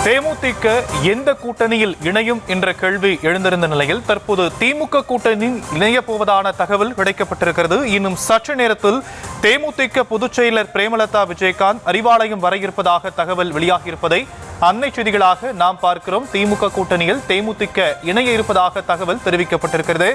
தேமுதிக எந்த கூட்டணியில் இணையும் என்ற கேள்வி எழுந்திருந்த நிலையில் தற்போது திமுக கூட்டணியில் இணைய போவதான தகவல் கிடைக்கப்பட்டிருக்கிறது. இன்னும் சற்று நேரத்தில் தேமுதிக பொதுச் செயலர் பிரேமலதா விஜயகாந்த் அறிவாலயம் வர இருப்பதாக தகவல் வெளியாகியிருப்பதை அண்மை செய்திகளாக நாம் பார்க்கிறோம். திமுக கூட்டணியில் தேமுதிக இணைய இருப்பதாக தகவல் தெரிவிக்கப்பட்டிருக்கிறது.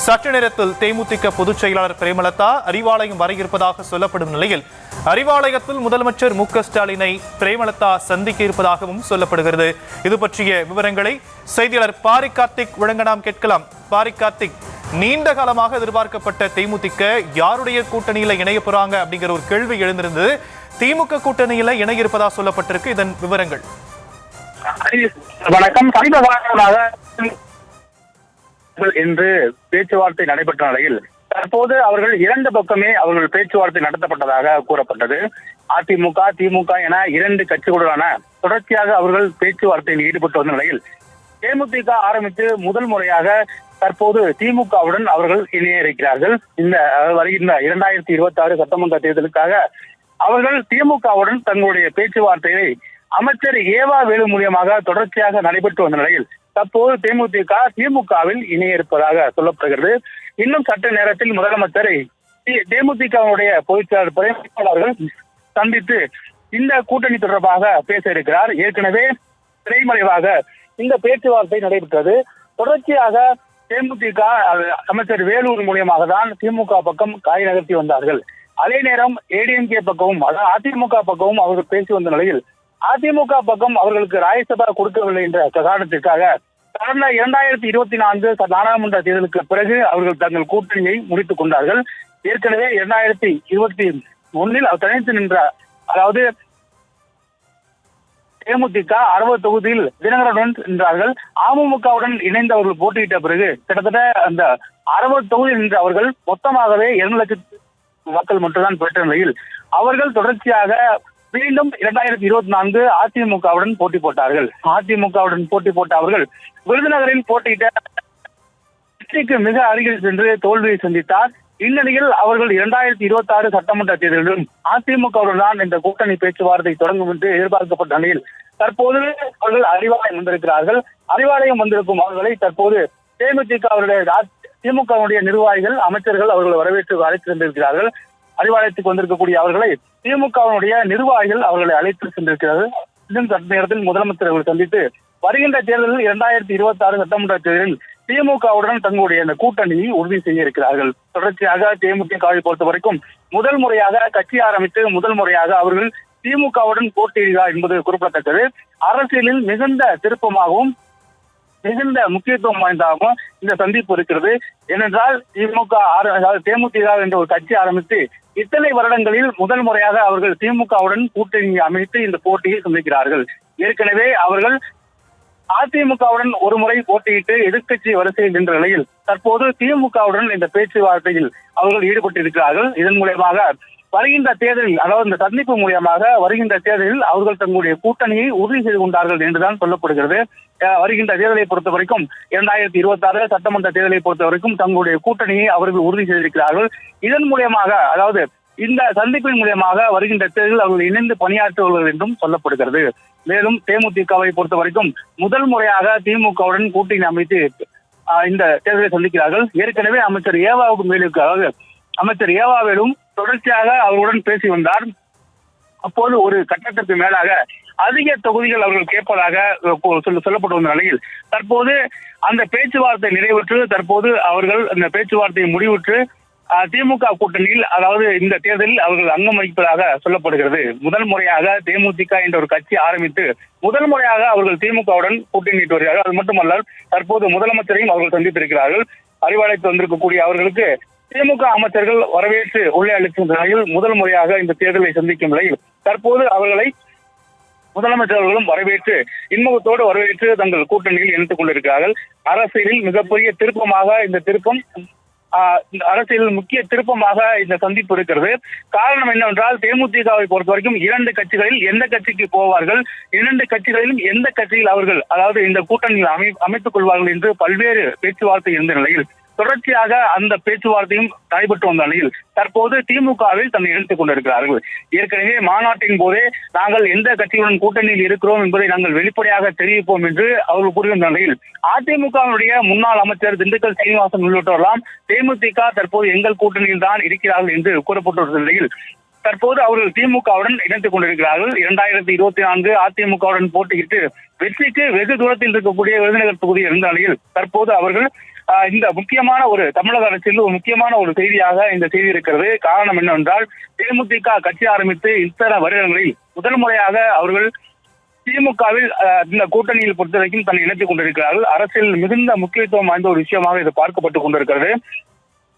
சற்று நேரத்தில் தேமுதிக பொதுச் செயலாளர் பிரேமலதா அறிவாலயம் வர இருப்பதாக சொல்லப்படும் நிலையில் அறிவாலயத்தில் முதலமைச்சர் மு.க.ஸ்டாலினை பிரேமலதா சந்திக்க இருப்பதாகவும் சொல்லப்படுகிறது. இது பற்றிய விவரங்களை செய்தியாளர் பாரி கார்த்திக் வழங்க நாம் கேட்கலாம். பாரி கார்த்திக், நீண்ட காலமாக எதிர்பார்க்கப்பட்ட தேமுதிக யாருடைய கூட்டணியில இணைய போறாங்க அப்படிங்கிற ஒரு கேள்வி எழுந்திருந்தது. திமுக கூட்டணியில இணைய இருப்பதா சொல்லப்பட்டிருக்கு. இதன் விவரங்கள். வணக்கம். சமீப காலமாக என்று பேச்சுவார்த்தை நடைபெற்ற நிலையில் தற்போது அவர்கள் இரண்டு பக்கமே அவர்கள் பேச்சுவார்த்தை நடத்தப்பட்டதாக கூறப்பட்டது. அதிமுக, திமுக என இரண்டு கட்சிகளுடனான தொடர்ச்சியாக அவர்கள் பேச்சுவார்த்தையில் ஈடுபட்டு வந்த நிலையில் தேமுதிக ஆரம்பித்து முதல் முறையாக தற்போது திமுகவுடன் அவர்கள் இணைய இருக்கிறார்கள். இந்த வருகின்ற 2026 சட்டமன்ற தேர்தலுக்காக அவர்கள் திமுகவுடன் தங்களுடைய பேச்சுவார்த்தையை அமைச்சர் ஏவா வேலு மூலியமாக தொடர்ச்சியாக நடைபெற்று வந்த நிலையில் தற்போது தேமுதிக திமுகவில் இணைய இருப்பதாக சொல்லப்படுகிறது. இன்னும் சற்று நேரத்தில் முதலமைச்சரை தேமுதிகவுடைய பொதுச்செயலாளர் பிரேமலதா சந்தித்து இந்த கூட்டணி தொடர்பாக பேச இருக்கிறார். ஏற்கனவே திரைமறைவாக இந்த பேச்சுவார்த்தை நடைபெற்றது. தொடர்ச்சியாக தேமுதிக அமைச்சர் வேலூர் மூலியமாக தான் திமுக பக்கம் காய் நகர்த்தி வந்தார்கள். அதே நேரம் ஏடிஎம்கே பக்கமும் அதாவது அதிமுக பக்கமும் அவர்கள் பேசி வந்த நிலையில் அதிமுக பக்கம் அவர்களுக்கு ராஜ்யசபா கொடுக்கவில்லை என்ற காரணத்திற்காக கடந்த 2024 நாடாளுமன்ற தேர்தலுக்கு பிறகு அவர்கள் தங்கள் கூட்டணியை முடித்துக் கொண்டார்கள். ஏற்கனவே 2021 அவர் தனித்து நின்ற அதாவது தேமுதிக 60 தொகுதியில் தினகரனுடன் நின்றார்கள். அமமுகவுடன் இணைந்து அவர்கள் போட்டியிட்ட பிறகு கிட்டத்தட்ட அந்த 60 தொகுதியில் நின்ற அவர்கள் மொத்தமாகவே 2 லட்சம் மக்கள் மட்டும்தான் பெற்ற நிலையில் அவர்கள் தொடர்ச்சியாக மீண்டும் 2024 அதிமுகவுடன் போட்டி போட்டார்கள். அதிமுகவுடன் போட்டி போட்ட அவர்கள் விருதுநகரில் போட்டியிட்ட வெற்றிக்கு மிக அருகில் சென்று தோல்வியை சந்தித்தார். இந்நிலையில் அவர்கள் 2026 சட்டமன்ற தேர்தலிலும் அதிமுகவுடன் தான் இந்த கூட்டணி பேச்சுவார்த்தை தொடங்கும் என்று எதிர்பார்க்கப்பட்ட நிலையில் தற்போது அவர்கள் அறிவாலயம் வந்திருக்கிறார்கள். அறிவாலயம் வந்திருக்கும் அவர்களை தற்போது தேமுதிக திமுகவுடைய நிர்வாகிகள், அமைச்சர்கள் அவர்கள் வரவேற்று அழைத்து சென்றிருக்கிறார்கள். அறிவாலயத்துக்கு வந்திருக்கக்கூடிய அவர்களை திமுகவினுடைய நிர்வாகிகள் அவர்களை அழைத்து சென்றிருக்கிறார்கள். இன்னும் சற்று நேரத்தில் முதலமைச்சர் அவர்கள் சந்தித்து வருகின்ற தேர்தலில் 2026 சட்டமன்ற தேர்தலில் திமுகவுடன் தங்களுடைய அந்த கூட்டணியை உறுதி செய்ய இருக்கிறார்கள். தொடர்ச்சியாக தேமுதிகவை பொறுத்த வரைக்கும் முதல் முறையாக கட்சி ஆரம்பித்து முதல் முறையாக அவர்கள் திமுகவுடன் போட்டியிடுகிறார் என்பது குறிப்பிடத்தக்கது. அரசியலில் மிகுந்த திருப்பமாகவும் மிகுந்த முக்கியத்துவம் வாய்ந்ததாகவும் இந்த சந்திப்பு இருக்கிறது. ஏனென்றால் தேமுதிக என்ற ஒரு கட்சி ஆரம்பித்து இத்தனை வருடங்களில் முதல் முறையாக அவர்கள் திமுகவுடன் கூட்டணி அமைத்து இந்த போட்டியை சந்திக்கிறார்கள். ஏற்கனவே அவர்கள் அதிமுகவுடன் ஒரு முறை போட்டியிட்டு எதிர்க்கட்சி வரிசையில் நின்ற நிலையில் தற்போது திமுகவுடன் இந்த பேச்சுவார்த்தையில் அவர்கள் ஈடுபட்டிருக்கிறார்கள். இதன் மூலமாக வருகின்ற தேர்தலில் அதாவது இந்த சந்திப்பு மூலியமாக வருகின்ற தேர்தலில் அவர்கள் தங்களுடைய கூட்டணியை உறுதி செய்து கொண்டார்கள் என்றுதான் சொல்லப்படுகிறது. வருகின்ற தேர்தலை பொறுத்த வரைக்கும் 2026 சட்டமன்ற தேர்தலை பொறுத்த வரைக்கும் தங்களுடைய கூட்டணியை அவர்கள் உறுதி செய்திருக்கிறார்கள். இதன் மூலியமாக அதாவது இந்த சந்திப்பின் மூலியமாக வருகின்ற தேர்தலில் அவர்கள் இணைந்து பணியாற்றுவார்கள் என்றும் சொல்லப்படுகிறது. மேலும் தேமுதிகவை பொறுத்த வரைக்கும் முதல் முறையாக திமுகவுடன் கூட்டணி அமைத்து இந்த தேர்தலை சந்திக்கிறார்கள். ஏற்கனவே அமைச்சர் ஏவா வேலும் தொடர்ச்சியாக அவர்களுடன் பேசி வந்தார். அப்போது ஒரு கட்டத்திற்கு மேலாக அதிக தொகுதிகள் அவர்கள் கேட்பதாக சொல்லப்பட்டு வந்த நிலையில் தற்போது அந்த பேச்சுவார்த்தை நிறைவுற்று தற்போது அவர்கள் அந்த பேச்சுவார்த்தையை முடிவுற்று திமுக கூட்டணியில் அதாவது இந்த தேர்தலில் அவர்கள் அங்கம் வகிப்பதாக சொல்லப்படுகிறது. முதல் முறையாக தேமுதிக என்ற ஒரு கட்சி ஆரம்பித்து முதல் முறையாக அவர்கள் திமுகவுடன் கூட்டணியிட்டு வருகிறார்கள். அது மட்டுமல்ல தற்போது முதலமைச்சரையும் அவர்கள் சந்தித்திருக்கிறார்கள். அறிவாலயத்தில் வந்திருக்கக்கூடிய அவர்களுக்கு திமுக அமைச்சர்கள் வரவேற்று உள்ளே அளிக்கும் நிலையில் முதல் முறையாக இந்த தேர்தலை சந்திக்கும் நிலையில் தற்போது அவர்களை முதலமைச்சர்களும் வரவேற்று இன்முகத்தோடு வரவேற்று தங்கள் கூட்டணியில் இணைத்துக் கொண்டிருக்கிறார்கள். அரசியலில் மிகப்பெரிய திருப்பமாக இந்த திருப்பம் அரசியலில் முக்கிய திருப்பமாக இந்த சந்திப்பு இருக்கிறது. காரணம் என்னவென்றால் தேமுதிகவை பொறுத்த வரைக்கும் இரண்டு கட்சிகளில் எந்த கட்சிக்கு போவார்கள், இரண்டு கட்சிகளிலும் எந்த கட்சியில் அவர்கள் அதாவது இந்த கூட்டணியில் அமைத்துக் கொள்வார்கள் என்று பல்வேறு பேச்சுவார்த்தை இருந்த நிலையில் தொடர்ச்சியாக அந்த பேச்சுவார்த்தையும் நடைபெற்று வந்த நிலையில் தற்போது திமுகவில் தன்னை இணைத்துக் கொண்டிருக்கிறார்கள். ஏற்கனவே மாநாட்டின் போதே நாங்கள் எந்த கட்சியுடன் கூட்டணியில் இருக்கிறோம் என்பதை நாங்கள் வெளிப்படையாக தெரிவிப்போம் என்று அவர்கள் கூறியிருந்த நிலையில் அதிமுகவினுடைய முன்னாள் அமைச்சர் திண்டுக்கல் சீனிவாசன் உள்ளிட்டோரெல்லாம் தேமுதிக தற்போது எங்கள் கூட்டணியில் தான் இருக்கிறார்கள் என்று கூறப்பட்டுள்ள நிலையில் தற்போது அவர்கள் திமுகவுடன் இணைத்துக் கொண்டிருக்கிறார்கள். 2024 அதிமுகவுடன் போட்டியிட்டு வெற்றிக்கு வெகு தூரத்தில் இருக்கக்கூடிய விருதுநகர் தொகுதியில் இருந்த நிலையில் தற்போது அவர்கள் இந்த முக்கியமான ஒரு தமிழக அரசியல் ஒரு முக்கியமான ஒரு செய்தியாக இந்த செய்தி இருக்கிறது. காரணம் என்னவென்றால் தேமுதிக கட்சி ஆரம்பித்து இத்தனை வருடங்களில் முதல் முறையாக அவர்கள் திமுகவில் இந்த கூட்டணியில் பொறுத்தவரைக்கும் தன்னை இணைத்துக் கொண்டிருக்கிறார்கள். அரசியல் மிகுந்த முக்கியத்துவம் வாய்ந்த ஒரு விஷயமாக இது பார்க்கப்பட்டுக் கொண்டிருக்கிறது.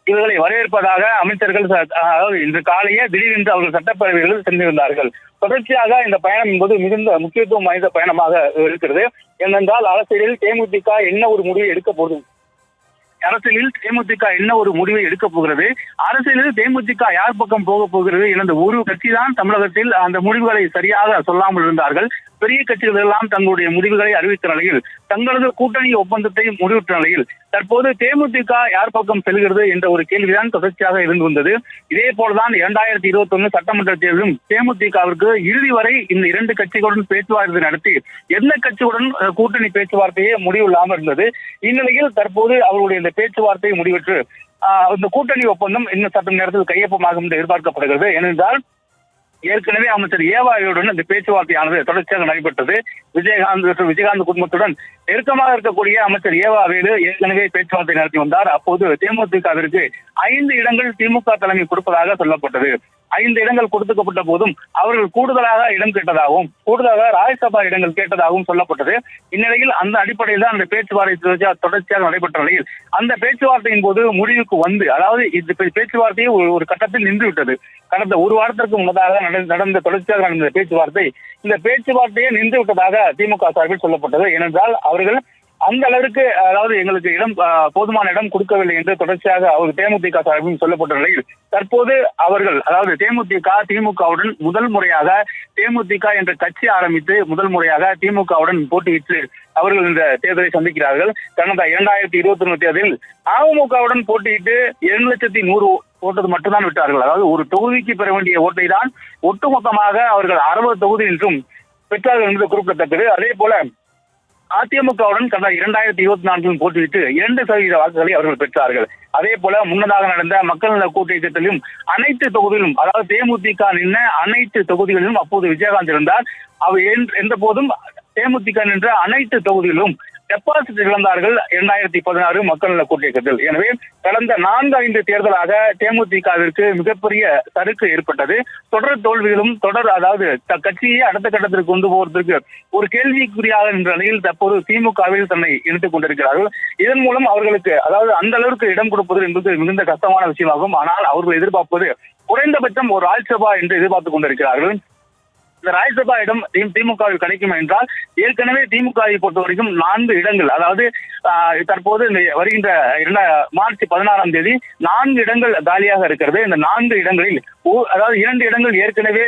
இவர்களை வரவேற்பதாக அமைச்சர்கள் அதாவது இன்று காலையே திடீரென்று அவர்கள் சட்டப்பேரவைகளில் சென்றிருந்தார்கள். தொடர்ச்சியாக இந்த பயணம் என்பது மிகுந்த முக்கியத்துவம் வாய்ந்த பயணமாக இருக்கிறது. ஏனென்றால் அரசியலில் தேமுதிக என்ன ஒரு முடிவை எடுக்க போகுது, அரசியலில் தேமுதிக என்ன ஒரு முடிவை எடுக்க போகிறது, அரசியலில் தேமுதிக யார் பக்கம் போக போகிறது என்ற ஒரு கட்சி தான் தமிழகத்தில் அந்த முடிவுகளை சரியாக சொல்லாமல் இருந்தார்கள். பெரிய கட்சிகள் எல்லாம் தங்களுடைய முடிவுகளை அறிவித்த நிலையில் தங்களது கூட்டணி ஒப்பந்தத்தை முடிவிட்ட நிலையில் தற்போது தேமுதிக யார் பக்கம் செல்கிறது என்ற ஒரு கேள்விதான் தொடர்ச்சியாக இருந்து வந்தது. இதே போலதான் 2021 சட்டமன்ற தேர்தலும் தேமுதிகவிற்கு இறுதி வரை இந்த இரண்டு கட்சிகளுடன் பேச்சுவார்த்தை நடத்தி எந்த கட்சியுடன் கூட்டணி பேச்சுவார்த்தையே முடிவில்லாமல் இருந்தது. இந்நிலையில் தற்போது அவர்களுடைய இந்த பேச்சுவார்த்தை முடிவெற்று இந்த கூட்டணி ஒப்பந்தம் இன்னும் சற்று நேரத்தில் கையொப்பமாகும் என்று எதிர்பார்க்கப்படுகிறது. ஏனென்றால் ஏற்கனவே அமைச்சர் ஏவாயுடன் இந்த பேச்சுவார்த்தையானது தொடர்ச்சியாக நடைபெற்றது. விஜயகாந்த் குடும்பத்துடன் நெருக்கமாக இருக்கக்கூடிய அமைச்சர் ஏவாவேலு ஏற்கனவே பேச்சுவார்த்தை நடத்தி வந்தார். அப்போது தேமுதிகவிற்கு 5 இடங்கள் திமுக தலைமை கொடுப்பதாக சொல்லப்பட்டது. 5 இடங்கள் கொடுக்கப்பட்ட போதும் அவர்கள் கூடுதலாக இடம் கேட்டதாகவும் கூடுதலாக ராஜ்யசபா இடங்கள் கேட்டதாகவும் சொல்லப்பட்டது. இந்நிலையில் அந்த அடிப்படையில் தான் அந்த பேச்சுவார்த்தை தொடர்ச்சியாக நடைபெற்ற நிலையில் அந்த பேச்சுவார்த்தையின் போது முடிவுக்கு வந்து அதாவது இந்த பேச்சுவார்த்தையை ஒரு கட்டத்தில் நின்றுவிட்டது. கடந்த ஒரு வாரத்திற்கு முன்னதாக நடந்த தொடர்ச்சியாக நடந்த பேச்சுவார்த்தை இந்த பேச்சுவார்த்தையை நின்று விட்டதாக திமுக சார்பில் சொல்லப்பட்டது. ஏனென்றால் அவர்கள் அந்த அளவிற்கு அதாவது எங்களுக்கு இடம் போதுமான இடம் கொடுக்கவில்லை என்று தொடர்ச்சியாக அவர் தேமுதிக சார்பில் சொல்லப்பட்ட நிலையில் தற்போது அவர்கள் அதாவது தேமுதிக திமுகவுடன் முதல் முறையாக தேமுதிக என்ற கட்சி ஆரம்பித்து முதல் முறையாக திமுகவுடன் போட்டியிட்டு அவர்கள் இந்த தேர்தலை சந்திக்கிறார்கள். கடந்த 2021 தேர்தலில் அமமுகவுடன் போட்டியிட்டு 2,100,000 ஓட்டு மட்டும்தான் விட்டார்கள். அதாவது ஒரு தொகுதிக்கு பெற வேண்டிய ஓட்டை தான் ஒட்டுமொத்தமாக அவர்கள் 60 தொகுதி என்றும் பெற்றார்கள் என்பது குறிப்பிடத்தக்கது. அதே போல அதிமுகவுடன் கடந்த 2024 போட்டியிட்டு 2% வாக்குகளை அவர்கள் பெற்றார்கள். அதே போல முன்னதாக நடந்த மக்கள் நல கூட்டத்திலும் அனைத்து தொகுதியிலும் அதாவது தேமுதிக நின்ற அனைத்து தொகுதிகளிலும் அப்போது விஜயகாந்த் இருந்தார். அவர் எந்த போதும் தேமுதிக நின்ற அனைத்து தொகுதிகளிலும் டெபாசிட் இழந்தார்கள் 2016 மக்கள் நல கூட்டத்தில். எனவே கடந்த 4-5 தேர்தலாக தேமுதிகவிற்கு மிகப்பெரிய சறுக்கு ஏற்பட்டது. தொடர் தோல்விகளும் அதாவது கட்சியை அடுத்த கட்டத்திற்கு கொண்டு போவதற்கு ஒரு கேள்விக்குறியாக என்ற நிலையில் தற்போது திமுகவில் தன்னை இணைத்துக் கொண்டிருக்கிறார்கள். இதன் மூலம் அவர்களுக்கு அதாவது அந்த அளவிற்கு இடம் கொடுப்பது என்பது மிகுந்த கஷ்டமான விஷயமாகும். ஆனால் அவர்கள் எதிர்பார்ப்பது குறைந்தபட்சம் ஒரு ராஜ்யசபா என்று எதிர்பார்த்துக் கொண்டிருக்கிறார்கள். இந்த ராஜ்யசபா இடம் திமுகவில் கிடைக்கும் என்றால் ஏற்கனவே திமுகவை பொறுத்த வரைக்கும் 4 இடங்கள் அதாவது தற்போது இந்த வருகின்ற மார்ச் 16ஆம் தேதி 4 இடங்கள் காலியாக இருக்கிறது. இந்த 4 இடங்களில் அதாவது 2 இடங்கள் ஏற்கனவே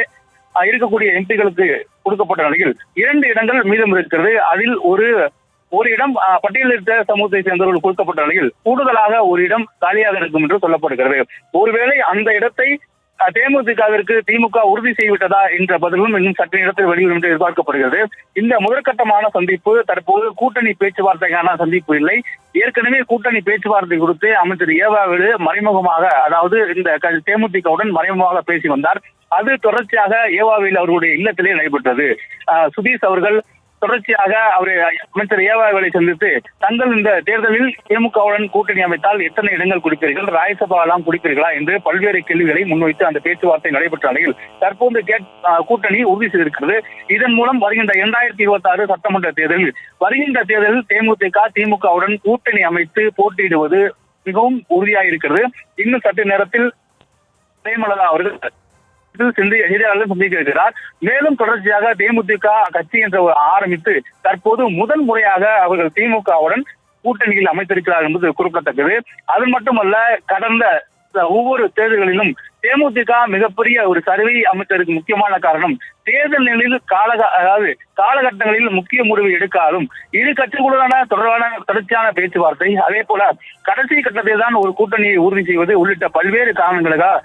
இருக்கக்கூடிய எம்பிகளுக்கு கொடுக்கப்பட்ட நிலையில் 2 இடங்கள் மீதம் இருக்கிறது. அதில் ஒரு இடம் பட்டியலிட்ட சமூகத்தை சேர்ந்தவர்கள் கொடுக்கப்பட்ட நிலையில் கூடுதலாக ஒரு இடம் காலியாக இருக்கும் என்று சொல்லப்படுகிறது. ஒருவேளை அந்த இடத்தை தேமுதிகவிற்கு திமுக உறுதி செய்துவிட்டதா என்ற பதிலும் இன்னும் சற்று நேரத்தில் வெளிவரும் என்று எதிர்பார்க்கப்படுகிறது. இந்த முதற்கட்டமான சந்திப்பு தற்போது கூட்டணி பேச்சுவார்த்தைக்கான சந்திப்பு இல்லை. ஏற்கனவே கூட்டணி பேச்சுவார்த்தை கொடுத்து அமைச்சர் ஏவாவேலு மறைமுகமாக அதாவது இந்த தேமுதிகவுடன் மறைமுகமாக பேசி வந்தார். அது தொடர்ச்சியாக ஏவாவேலு அவர்களுடைய இல்லத்திலே நடைபெற்றது. சுதீஷ் அவர்கள் தொடர்ச்சியாக அமைச்சர் ஏவாவேலை சந்தித்து தங்கள் இந்த தேர்தலில் திமுகவுடன் கூட்டணி அமைத்தால் எத்தனை இடங்கள் கொடுப்பீர்கள், ராஜ்யசபா எல்லாம் கொடுப்பீர்களா என்று பல்வேறு கேள்விகளை முன்வைத்து அந்த பேச்சுவார்த்தை நடைபெற்ற நிலையில் தற்போது கூட்டணி உறுதி செய்திருக்கிறது. இதன் மூலம் வருகின்ற 2026 சட்டமன்ற தேர்தலில் தேமுதிக திமுகவுடன் கூட்டணி அமைத்து போட்டியிடுவது மிகவும் உறுதியாயிருக்கிறது. இன்னும் சற்று நேரத்தில் பிரேமலதா அவர்கள் செய்தியாளர்கள் சந்திக்க இருக்கிறார். மேலும் தொடர்ச்சியாக தேமுதிக கட்சி என்று ஆரம்பித்து தற்போது முதல் முறையாக அவர்கள் திமுகவுடன் கூட்டணியில் அமைத்திருக்கிறார் என்பது குறிப்பிடத்தக்கது. அது மட்டுமல்ல கடந்த ஒவ்வொரு தேர்தல்களிலும் தேமுதிக மிகப்பெரிய ஒரு சரிவை அமைத்ததற்கு முக்கியமான காரணம் தேர்தல் நிலையில் காலகட்டங்களில் முக்கிய முடிவு எடுக்காலும் இரு கட்சிகளுடனான தொடர்ச்சியான பேச்சுவார்த்தை, அதே போல கடைசி கட்டத்தில் தான் ஒரு கூட்டணியை உறுதி செய்வது உள்ளிட்ட பல்வேறு காரணங்களுக்காக